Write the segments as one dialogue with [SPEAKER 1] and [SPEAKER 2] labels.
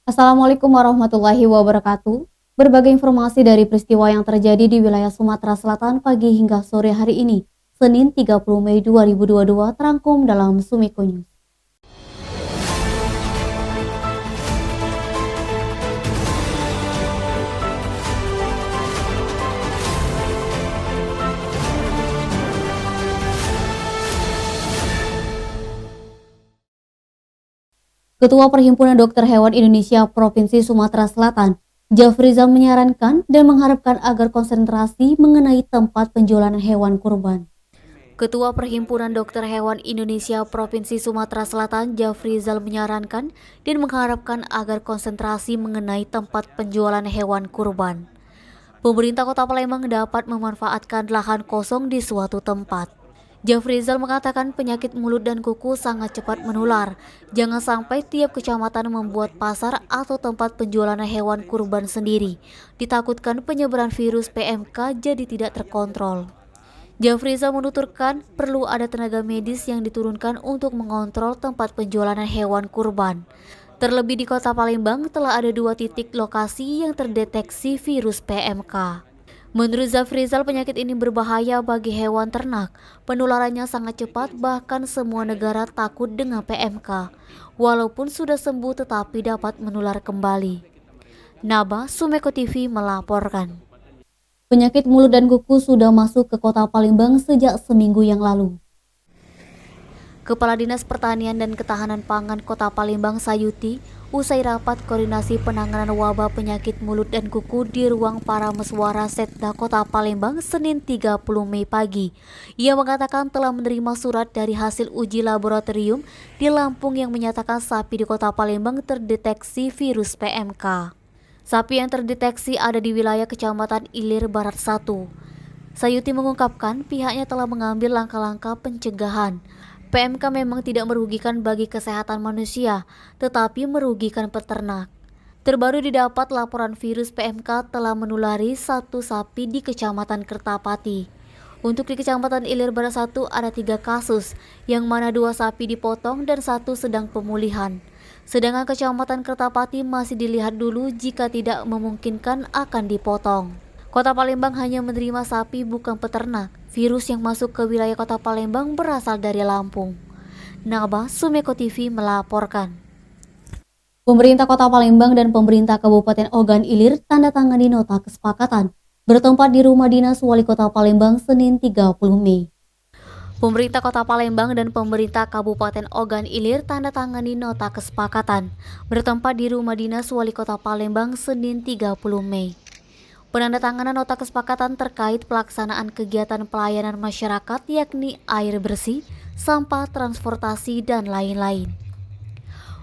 [SPEAKER 1] Assalamualaikum warahmatullahi wabarakatuh. Berbagai informasi dari peristiwa yang terjadi di wilayah Sumatera Selatan pagi hingga sore hari ini, Senin 30 Mei 2022 terangkum dalam Sumiko News. Ketua Perhimpunan Dokter Hewan Indonesia Provinsi Sumatera Selatan, Jafrizal menyarankan dan mengharapkan agar konsentrasi mengenai tempat penjualan hewan kurban. Ketua Perhimpunan Dokter Hewan Indonesia Provinsi Sumatera Selatan, Jafrizal menyarankan dan mengharapkan agar konsentrasi mengenai tempat penjualan hewan kurban. Pemerintah Kota Palembang dapat memanfaatkan lahan kosong di suatu tempat. Jafrizal mengatakan penyakit mulut dan kuku sangat cepat menular. Jangan sampai tiap kecamatan membuat pasar atau tempat penjualan hewan kurban sendiri. Ditakutkan penyebaran virus PMK jadi tidak terkontrol. Jafrizal menuturkan perlu ada tenaga medis yang diturunkan untuk mengontrol tempat penjualan hewan kurban. Terlebih di Kota Palembang telah ada 2 titik lokasi yang terdeteksi virus PMK. Menurut Jafrizal, penyakit ini berbahaya bagi hewan ternak. Penularannya sangat cepat, bahkan semua negara takut dengan PMK. Walaupun sudah sembuh tetapi dapat menular kembali. Naba, Sumeko TV melaporkan. Penyakit mulut dan kuku sudah masuk ke Kota Palembang sejak seminggu yang lalu. Kepala Dinas Pertanian dan Ketahanan Pangan Kota Palembang Sayuti usai rapat koordinasi penanganan wabah penyakit mulut dan kuku di ruang para meswara Setda Kota Palembang Senin 30 Mei pagi. Ia mengatakan telah menerima surat dari hasil uji laboratorium di Lampung yang menyatakan sapi di Kota Palembang terdeteksi virus PMK. Sapi yang terdeteksi ada di wilayah Kecamatan Ilir Barat 1. Sayuti mengungkapkan pihaknya telah mengambil langkah-langkah pencegahan. PMK memang tidak merugikan bagi kesehatan manusia, tetapi merugikan peternak. Terbaru didapat laporan virus PMK telah menulari 1 sapi di Kecamatan Kertapati. Untuk di Kecamatan Ilir Barat 1 ada 3 kasus, yang mana 2 sapi dipotong dan 1 sedang pemulihan. Sedangkan Kecamatan Kertapati masih dilihat dulu jika tidak memungkinkan akan dipotong. Kota Palembang hanya menerima sapi bukan peternak. Virus yang masuk ke wilayah Kota Palembang berasal dari Lampung. Naba, Sumeko TV melaporkan. Pemerintah Kota Palembang dan pemerintah Kabupaten Ogan Ilir tanda tangani nota kesepakatan bertempat di rumah dinas Wali Kota Palembang Senin 30 Mei. Pemerintah Kota Palembang dan pemerintah Kabupaten Ogan Ilir tanda tangani nota kesepakatan bertempat di rumah dinas Wali Kota Palembang Senin 30 Mei. Penandatanganan nota kesepakatan terkait pelaksanaan kegiatan pelayanan masyarakat yakni air bersih, sampah, transportasi, dan lain-lain.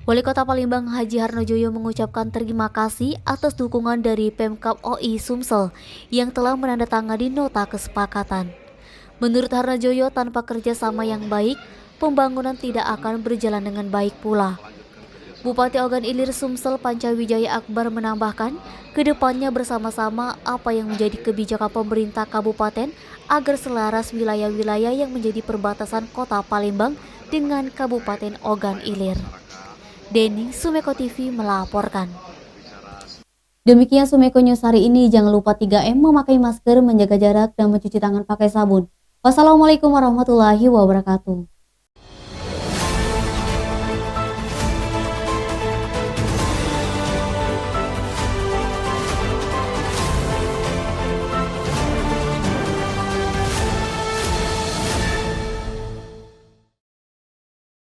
[SPEAKER 1] Wali Kota Palembang Haji Harnojoyo mengucapkan terima kasih atas dukungan dari Pemkab OI Sumsel yang telah menandatangani nota kesepakatan. Menurut Harnojoyo, tanpa kerjasama yang baik, pembangunan tidak akan berjalan dengan baik pula. Bupati Ogan Ilir Sumsel Pancawijaya Akbar menambahkan, kedepannya bersama-sama apa yang menjadi kebijakan pemerintah kabupaten agar selaras wilayah-wilayah yang menjadi perbatasan Kota Palembang dengan Kabupaten Ogan Ilir. Denny, Sumeko TV melaporkan. Demikian Sumeko News hari ini. Jangan lupa 3M, memakai masker, menjaga jarak, dan mencuci tangan pakai sabun. Wassalamualaikum warahmatullahi wabarakatuh.